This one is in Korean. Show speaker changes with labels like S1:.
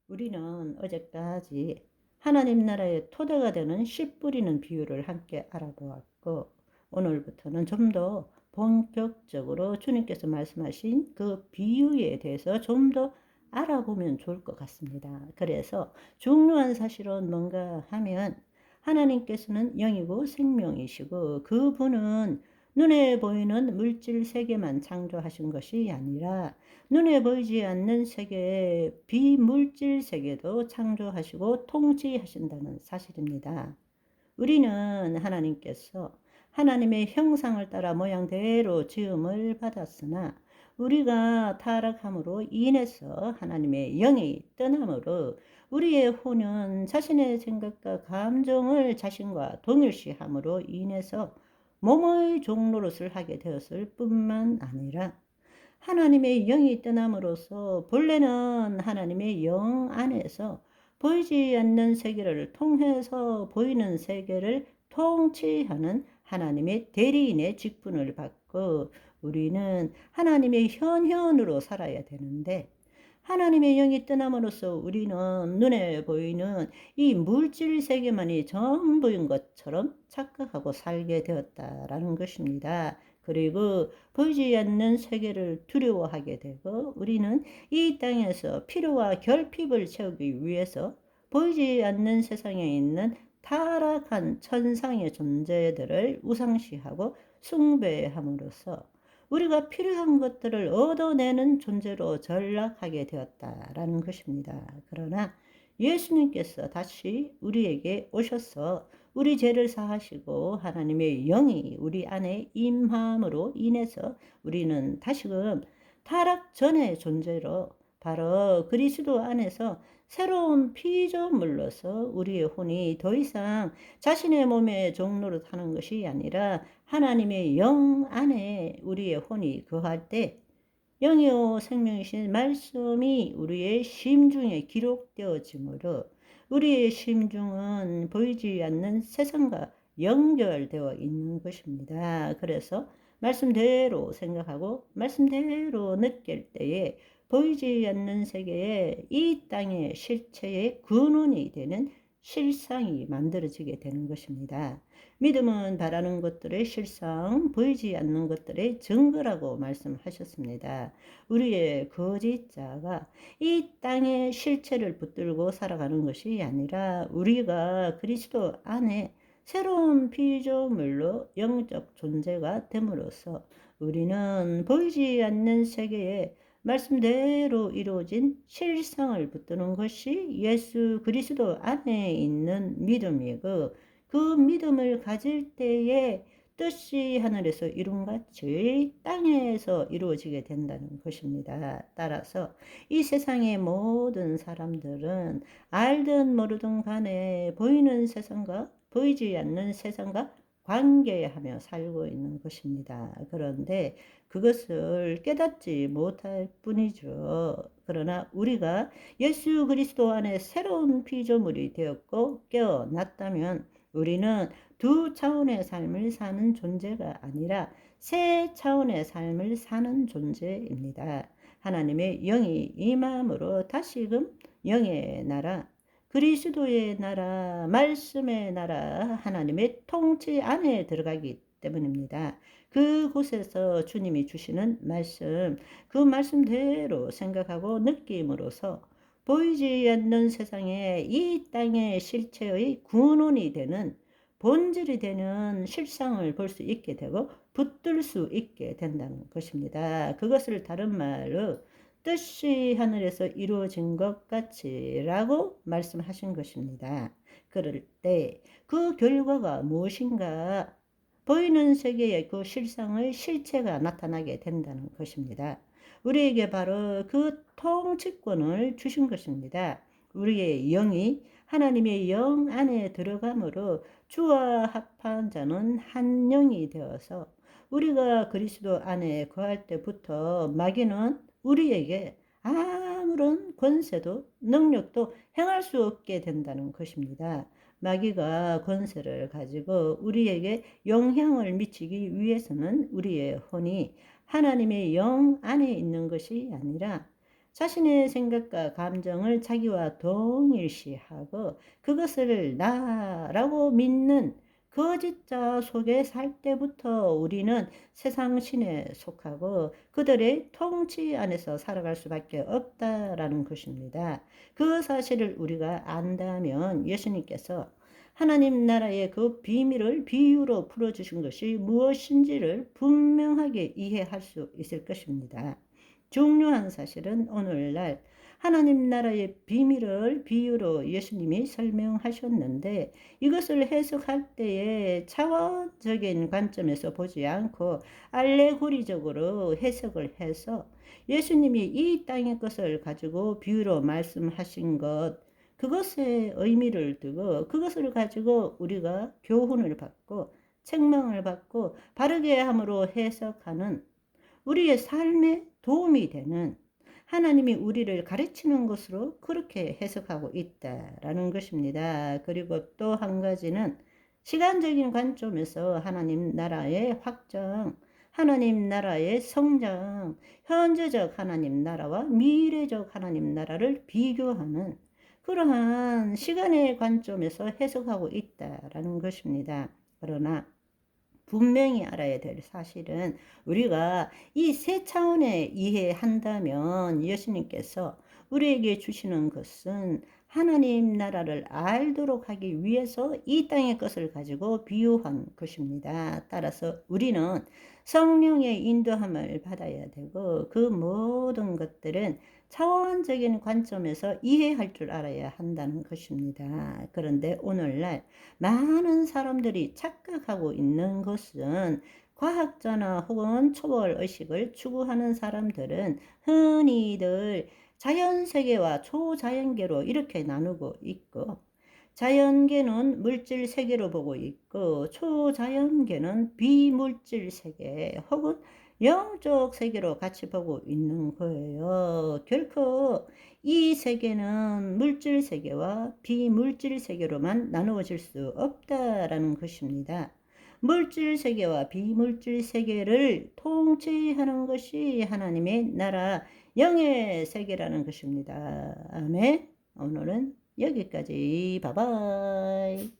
S1: 우리는 어제까지 하나님 나라의 토대가 되는 씨 뿌리는 비유를 함께 알아보았고, 오늘부터는 좀 더 본격적으로 주님께서 말씀하신 그 비유에 대해서 좀 더 알아보면 좋을 것 같습니다. 그래서 중요한 사실은 뭔가 하면, 하나님께서는 영이고 생명이시고 그분은 눈에 보이는 물질 세계만 창조하신 것이 아니라 눈에 보이지 않는 세계, 비물질 세계도 창조하시고 통치하신다는 사실입니다. 우리는 하나님께서 하나님의 형상을 따라 모양대로 지음을 받았으나, 우리가 타락함으로 인해서 하나님의 영이 떠남으로 우리의 혼은 자신의 생각과 감정을 자신과 동일시함으로 인해서 몸의 종노릇을 하게 되었을 뿐만 아니라, 하나님의 영이 떠남으로써 본래는 하나님의 영 안에서 보이지 않는 세계를 통해서 보이는 세계를 통치하는 하나님의 대리인의 직분을 받고, 우리는 하나님의 현현으로 살아야 되는데, 하나님의 영이 떠남으로써 우리는 눈에 보이는 이 물질 세계만이 전부인 것처럼 착각하고 살게 되었다라는 것입니다. 그리고 보이지 않는 세계를 두려워하게 되고, 우리는 이 땅에서 필요와 결핍을 채우기 위해서 보이지 않는 세상에 있는 타락한 천상의 존재들을 우상시하고 숭배함으로써 우리가 필요한 것들을 얻어내는 존재로 전락하게 되었다라는 것입니다. 그러나 예수님께서 다시 우리에게 오셔서 우리 죄를 사하시고 하나님의 영이 우리 안에 임함으로 인해서 우리는 다시금 타락 전의 존재로 바로 그리스도 안에서 새로운 피조물로서 우리의 혼이 더 이상 자신의 몸의 종로를 하는 것이 아니라 하나님의 영 안에 우리의 혼이 거할 때, 영이요 생명이신 말씀이 우리의 심중에 기록되어지므로 우리의 심중은 보이지 않는 세상과 연결되어 있는 것입니다. 그래서 말씀대로 생각하고 말씀대로 느낄 때에 보이지 않는 세계에 이 땅의 실체의 근원이 되는 실상이 만들어지게 되는 것입니다. 믿음은 바라는 것들의 실상, 보이지 않는 것들의 증거라고 말씀하셨습니다. 우리의 거짓자가 이 땅의 실체를 붙들고 살아가는 것이 아니라, 우리가 그리스도 안에 새로운 피조물로 영적 존재가 됨으로써 우리는 보이지 않는 세계에 말씀대로 이루어진 실상을 붙드는 것이 예수 그리스도 안에 있는 믿음이고, 그 믿음을 가질 때에 뜻이 하늘에서 이룬같이 땅에서 이루어지게 된다는 것입니다. 따라서 이 세상의 모든 사람들은 알든 모르든 간에 보이는 세상과 보이지 않는 세상과 관계하며 살고 있는 것입니다. 그런데 그것을 깨닫지 못할 뿐이죠. 그러나 우리가 예수 그리스도 안에 새로운 피조물이 되었고 깨어났다면, 우리는 두 차원의 삶을 사는 존재가 아니라 세 차원의 삶을 사는 존재입니다. 하나님의 영이 임함으로 다시금 영의 나라, 그리스도의 나라, 말씀의 나라, 하나님의 통치 안에 들어가기 때문입니다. 그곳에서 주님이 주시는 말씀, 그 말씀대로 생각하고 느낌으로써 보이지 않는 세상에 이 땅의 실체의 근원이 되는, 본질이 되는 실상을 볼 수 있게 되고 붙들 수 있게 된다는 것입니다. 그것을 다른 말로 뜻이 하늘에서 이루어진 것 같이라고 말씀하신 것입니다. 그럴 때 그 결과가 무엇인가? 보이는 세계의 그 실상의 실체가 나타나게 된다는 것입니다. 우리에게 바로 그 통치권을 주신 것입니다. 우리의 영이 하나님의 영 안에 들어감으로 주와 합한 자는 한 영이 되어서, 우리가 그리스도 안에 거할 때부터 마귀는 우리에게 아무런 권세도 능력도 행할 수 없게 된다는 것입니다. 마귀가 권세를 가지고 우리에게 영향을 미치기 위해서는 우리의 혼이 하나님의 영 안에 있는 것이 아니라 자신의 생각과 감정을 자기와 동일시하고 그것을 나라고 믿는 거짓자 속에 살 때부터 우리는 세상 신에 속하고 그들의 통치 안에서 살아갈 수밖에 없다라는 것입니다. 그 사실을 우리가 안다면 예수님께서 하나님 나라의 그 비밀을 비유로 풀어주신 것이 무엇인지를 분명하게 이해할 수 있을 것입니다. 중요한 사실은 오늘날 하나님 나라의 비밀을 비유로 예수님이 설명하셨는데 이것을 해석할 때에 차원적인 관점에서 보지 않고 알레고리적으로 해석을 해서 예수님이 이 땅의 것을 가지고 비유로 말씀하신 것 그것의 의미를 두고 그것을 가지고 우리가 교훈을 받고 책망을 받고 바르게 함으로 해석하는 우리의 삶에 도움이 되는 하나님이 우리를 가르치는 것으로 그렇게 해석하고 있다라는 것입니다. 그리고 또 한 가지는 시간적인 관점에서 하나님 나라의 확장, 하나님 나라의 성장, 현재적 하나님 나라와 미래적 하나님 나라를 비교하는 그러한 시간의 관점에서 해석하고 있다라는 것입니다. 그러나 분명히 알아야 될 사실은 우리가 이 세 차원에 이해한다면 예수님께서 우리에게 주시는 것은 하나님 나라를 알도록 하기 위해서 이 땅의 것을 가지고 비유한 것입니다. 따라서 우리는 성령의 인도함을 받아야 되고 그 모든 것들은 차원적인 관점에서 이해할 줄 알아야 한다는 것입니다. 그런데 오늘날 많은 사람들이 착각하고 있는 것은 과학자나 혹은 초월의식을 추구하는 사람들은 흔히들 자연세계와 초자연계로 이렇게 나누고 있고 자연계는 물질 세계로 보고 있고 초자연계는 비물질 세계 혹은 영적 세계로 같이 보고 있는 거예요. 결코 이 세계는 물질 세계와 비물질 세계로만 나누어질 수 없다라는 것입니다. 물질 세계와 비물질 세계를 통치하는 것이 하나님의 나라 영의 세계라는 것입니다. 아멘. 오늘은 여기까지. 바이바이.